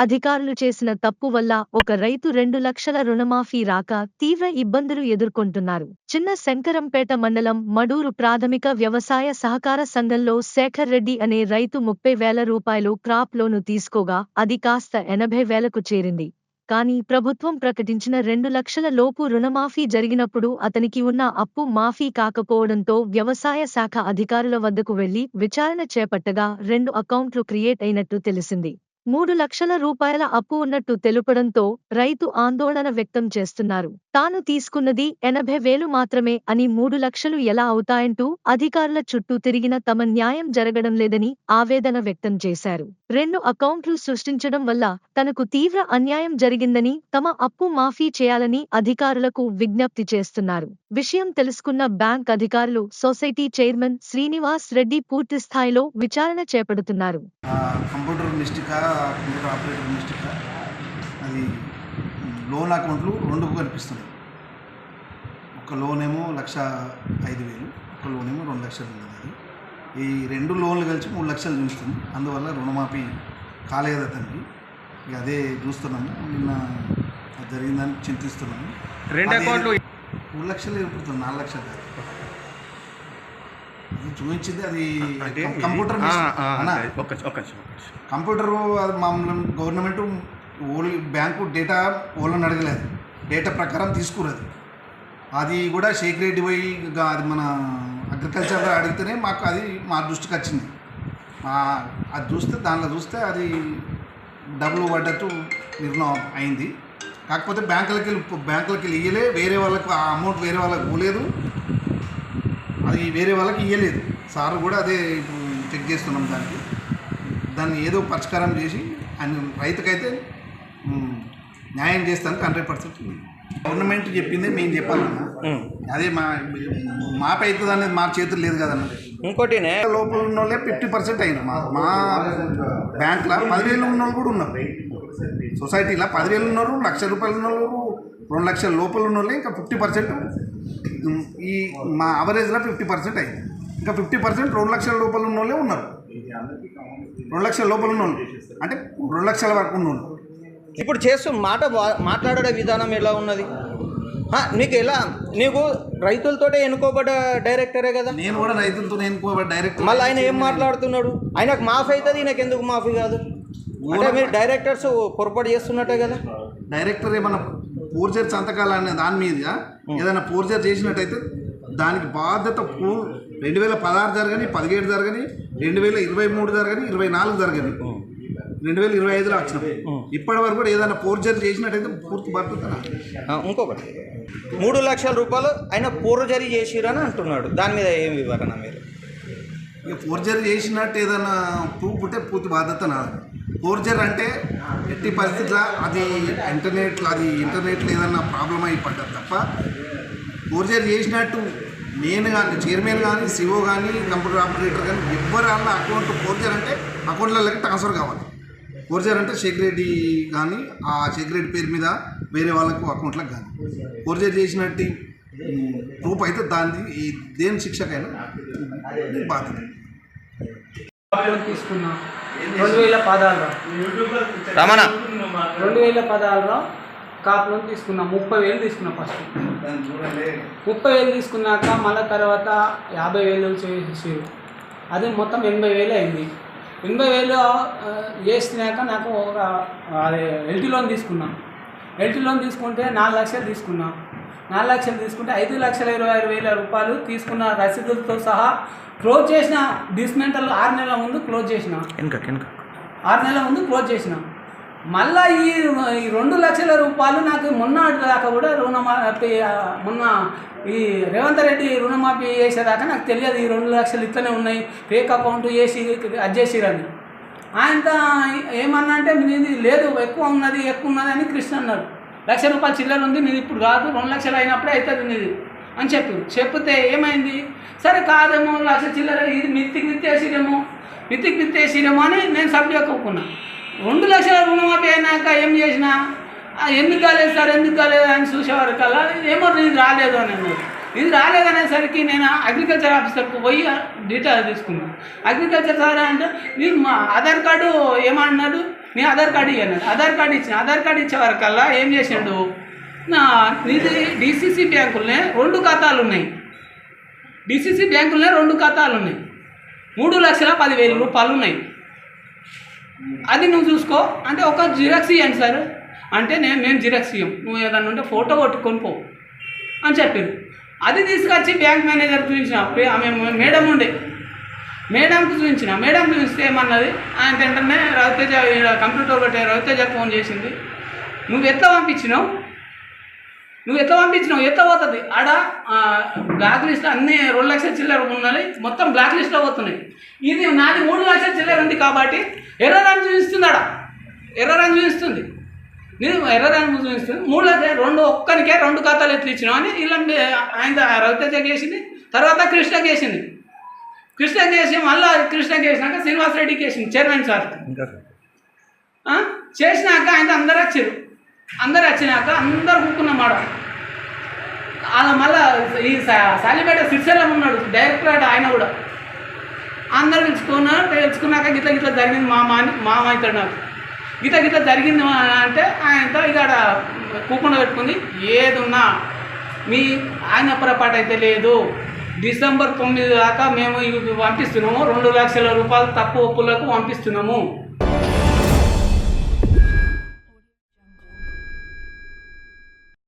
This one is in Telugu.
అధికారులు చేసిన తప్పు వల్ల ఒక రైతు 2 లక్షల రుణమాఫీ రాక తీవ్ర ఇబ్బందులు ఎదుర్కొంటున్నారు. చిన్న శంకరంపేట మండలం మడూరు ప్రాథమిక వ్యవసాయ సహకార సంఘంలో శేఖర్ రెడ్డి అనే రైతు 30,000 రూపాయలు క్రాప్ లోను తీసుకోగా అది కాస్త 80,000కు చేరింది. కానీ ప్రభుత్వం ప్రకటించిన 2 లక్షల లోపు రుణమాఫీ జరిగినప్పుడు అతనికి ఉన్న అప్పు మాఫీ కాకపోవడంతో వ్యవసాయ శాఖ అధికారుల వద్దకు వెళ్లి విచారణ చేపట్టగా 2 అకౌంట్లు క్రియేట్ అయినట్టు తెలిసింది. 3 లక్షల రూపాయల అప్పు ఉన్నట్టు తెలుపడంతో రైతు ఆందోళన వ్యక్తం చేస్తున్నారు. తాను తీసుకున్నది 80,000 మాత్రమే అని 3 లక్షలు ఎలా అవుతాయంటూ అధికారుల చుట్టూ తిరిగిన తమ న్యాయం జరగడం లేదని ఆవేదన వ్యక్తం చేశారు. 2 అకౌంట్లు సృష్టించడం వల్ల తనకు తీవ్ర అన్యాయం జరిగిందని, తమ అప్పు మాఫీ చేయాలని అధికారులకు విజ్ఞప్తి చేస్తున్నారు. విషయం తెలుసుకున్న బ్యాంక్ అధికారులు సొసైటీ చైర్మన్ శ్రీనివాస్ రెడ్డి పూర్తిస్థాయిలో విచారణ చేపడుతున్నారు. కంప్యూటర్ ఆపరేటర్ మిస్టేక్ అది లోన్ అకౌంట్లు 2 కనిపిస్తుంది. ఒక లోన్ ఏమో 1,05,000, ఒక లోన్ ఏమో 2 లక్షలు ఉన్నది. ఈ 2 లోన్లు కలిసి 3 లక్షలు చూస్తుంది. అందువల్ల రుణమాఫీ కాలేదు అతనికి. ఇక అదే చూస్తున్నాము. నిన్న జరిగిందని చింతిస్తున్నాము. 2 అకౌంట్లు 3 లక్షలు ఎప్పుడు 4 లక్షలు కాదు. అది చూపించింది అది కంప్యూటర్ కంప్యూటర్ అది మామూలు గవర్నమెంట్ ఓన్లీ బ్యాంకు డేటా ఓళ్ళని అడగలేదు, డేటా ప్రకారం తీసుకున్నది. అది కూడా షేక్ రెడ్డి పోయి అది మన అగ్రికల్చర్ అడిగితేనే మాకు అది మా దృష్టికి వచ్చింది. అది దానిలో చూస్తే అది డబ్బులు పడ్డట్టు నిర్ణయం అయింది. కాకపోతే బ్యాంకులకి వెళ్ళి ఇయ్యలే, వేరే వాళ్ళకు ఆ అమౌంట్ వేరే వాళ్ళకి పోలేదు, అది వేరే వాళ్ళకి ఇవ్వలేదు. సార్ కూడా అదే ఇప్పుడు చెక్ చేస్తున్నాం. దాన్ని ఏదో పరిష్కారం చేసి రైతుకైతే న్యాయం చేస్తానికి 100% గవర్నమెంట్ చెప్పిందే మేము చెప్పాలన్నా. అదే మాపై అవుతుంది అనేది మా చేతులు లేదు కదన్న. ఇంకోటి లోపల ఉన్న వాళ్ళే 50% అయినా మా బ్యాంక్లో 10,000 ఉన్న వాళ్ళు కూడా ఉన్నారు. సొసైటీలో 10,000 ఉన్నారు, 1,00,000 రూపాయలు ఉన్న వాళ్ళు, 2 లక్షల లోపల ఉన్న వాళ్ళే ఇంకా 50%. ఈ మా అవరేజ్లో 50% అయింది. ఇంకా 50% 2 లక్షల లోపల ఉన్న వాళ్ళే ఉన్నారు. 2 లక్షల లోపల ఉన్న వాళ్ళు అంటే 2 లక్షల వరకు ఉన్న వాళ్ళు. ఇప్పుడు మాట్లాడే విధానం ఎలా ఉన్నది? నీకు రైతులతోటే ఎన్నుకోబడ్డ డైరెక్టరే కదా. నేను కూడా రైతులతో ఎన్నుకోబడ్డ డైరెక్టర్. మళ్ళీ ఆయన ఏం మాట్లాడుతున్నాడు? ఆయనకు మాఫీ అవుతుంది, ఈయనకు ఎందుకు మాఫీ కాదు? అంటే మీరు డైరెక్టర్స్ పొరపాటు చేస్తున్నట్టే కదా. డైరెక్టర్ ఏమన్నా ఫోర్జర్ సంతకాలు అనే దాని మీద ఏదైనా ఫోర్జర్ చేసినట్టయితే దానికి బాధ్యత 2016 జరగని, 17 జరగని, 2023 జరగని, 24 జరగని, 2025లో వచ్చినాం. ఇప్పటి వరకు కూడా ఏదైనా ఫోర్జర్ చేసినట్టయితే పూర్తి బాధ్యత. ఇంకొకటి 3 లక్షల రూపాయలు ఆయన ఫోర్జరీ చేసిరని అంటున్నాడు. దాని మీద ఏం వివరణ మీరు? ఇక ఫోర్జరీ చేసినట్టు ఏదైనా ప్రూఫ్ ఉంటే పూర్తి బాధ్యత నాది. ఫోర్జర్ అంటే ఎట్టి పరిస్థితుల్లో అది ఇంటర్నెట్లో ఏదన్నా ప్రాబ్లం అయి పడ్డది తప్ప, ఫోర్జర్ చేసినట్టు నేను కానీ, చైర్మన్ కానీ, సిఓ కానీ, కంప్యూటర్ ఆపరేటర్ కానీ ఎవ్వరు అన్న అకౌంట్ ఫోర్జర్ అంటే అకౌంట్లకి ట్రాన్స్ఫర్ కావాలి. ఫోర్జర్ అంటే షేక్ రెడ్డి కానీ ఆ షేక్ రెడ్డి పేరు మీద వేరే వాళ్ళకు అకౌంట్లకు కానీ ఫోర్జర్ చేసినట్టు ప్రూఫ్ అయితే దేని శిక్షకైనా బాధ్యత. తీసుకున్నా 2016 కాప్ లోన్ తీసుకున్నా. 30,000 తీసుకున్నా. ఫస్ట్ 30,000 తీసుకున్నాక మళ్ళీ తర్వాత 50,000 చేసారు. అది మొత్తం 80,000 అయింది. 80,000 చేసినాక నాకు అదే ఎల్టీ లోన్ తీసుకున్నా. ఎల్టీ లోన్ తీసుకుంటే 4 లక్షలు తీసుకున్నా. 4 లక్షలు తీసుకుంటే 5,26,000 రూపాయలు తీసుకున్న రసీదులతో సహా క్లోజ్ చేసిన. డిస్మెంటల్ 6 నెలల ముందు క్లోజ్ చేసిన. 6 నెలల ముందు క్లోజ్ చేసిన. మళ్ళీ ఈ 2 లక్షల రూపాయలు నాకు మొన్న దాకా కూడా మొన్న ఈ రేవంత్ రెడ్డి రుణమాఫీ చేసేదాకా నాకు తెలియదు. ఈ 2 లక్షలు ఇట్లనే ఉన్నాయి, ఫేక్ అకౌంట్ చేసి అది చేసిరని. ఆయనతో ఏమన్నా అంటే మీది లేదు, ఎక్కువ ఉన్నది అని కృష్ణ అన్నాడు. 1,00,000 రూపాయలు చిల్లర ఉంది, మీది ఇప్పుడు కాదు, 2 లక్షలు అయినప్పుడే అవుతుంది మీది అని చెప్తే ఏమైంది? సరే కాదేమో 1,00,000 చిల్లర ఇది మిత్తికి విత్తేసిరేమో అని నేను సబ్జెక్ట్ ఒప్పుకున్నా. 2 లక్షల రుణమాఫీ అయినాక ఏం చేసినా ఎందుకు కాలేదు సార్, ఎందుకు కాలేదు అని చూసేవారికల్లా ఏమో ఇది రాలేదు అని అన్నారు. ఇది రాలేదనేసరికి నేను అగ్రికల్చర్ ఆఫీసర్కు పోయి డీటెయిల్ తీసుకున్నాను. అగ్రికల్చర్ సార్ అంటే నీకు మా ఆధార్ కార్డు ఏమన్నాడు, నీ ఆధార్ కార్డు ఇవ్వన్నాడు. ఆధార్ కార్డు ఇచ్చిన. ఆధార్ కార్డు ఇచ్చే వరకల్లా ఏం చేసిండు, నీది డిసిసి బ్యాంకులనే 2 ఖాతాలు ఉన్నాయి. డిసిసి బ్యాంకులనే 2 ఖాతాలు ఉన్నాయి. 3,10,000 రూపాయలు ఉన్నాయి. అది నువ్వు చూసుకో అంటే ఒక జిరాక్స్ ఇవ్వండి సార్ అంటే మేము జిరాక్స్ ఇవ్వం, నువ్వు ఏదన్నా ఉంటే ఫోటో కొట్టుకొని పో అని చెప్పారు. అది తీసుకొచ్చి బ్యాంక్ మేనేజర్ చూపించిన. ఆమె మేడం ఉండే, మేడంకు చూపించిన. మేడం చూపిస్తే ఏమన్నది, ఆయన వెంటనే రవితేజ కంప్యూటర్ ఒకటి రవితేజ ఫోన్ చేసింది. నువ్వు ఎట్లా పంపించినావు, ఎట్లా పోతుంది ఆడ బ్లాక్ లిస్ట్ అన్నీ 2 లక్షల చిల్లర ఉన్నది, మొత్తం బ్లాక్ లిస్ట్లో పోతున్నాయి. ఇది నాది 3 లక్షల చిల్లర ఉంది కాబట్టి ఎర్రర్ అని చూపిస్తుంది. ఆడ ఎర్రర్ అని చూపిస్తుంది. నేను ఎర్రర్ అని చూపిస్తుంది. 3 లక్షలు ఒక్కరికే 2 ఖాతాలు ఎత్తులు ఇచ్చినావు అని ఇలా ఆయన రవితేజకి వేసింది. తర్వాత కృష్ణకి వేసింది. కృష్ణకి వేసి మళ్ళీ కృష్ణకి వేసినాక శ్రీనివాస్ రెడ్డికి వేసింది చైర్మన్ సార్. చేసినాక ఆయన అందరూ వచ్చారు. అందరు వచ్చినాక అందరు కూకున్నాం. అలా మళ్ళీ ఈ సాలిపేట సిరిసెల్లం ఉన్నాడు డైరెక్టర్, ఆయన కూడా అందరు తెలుసుకున్నాక గిట్ల జరిగింది మామ అవుతాడు నాకు, గిట్ల జరిగింది అంటే ఆయనతో ఇక కూకుండా పెట్టుకుంది. ఏదున్నా మీ ఆయన పొరపాటు అయితే లేదు, డిసెంబర్ 9 దాకా మేము ఇవి పంపిస్తున్నాము, 2 లక్షల రూపాయలు తప్పు ఒప్పులకు పంపిస్తున్నాము.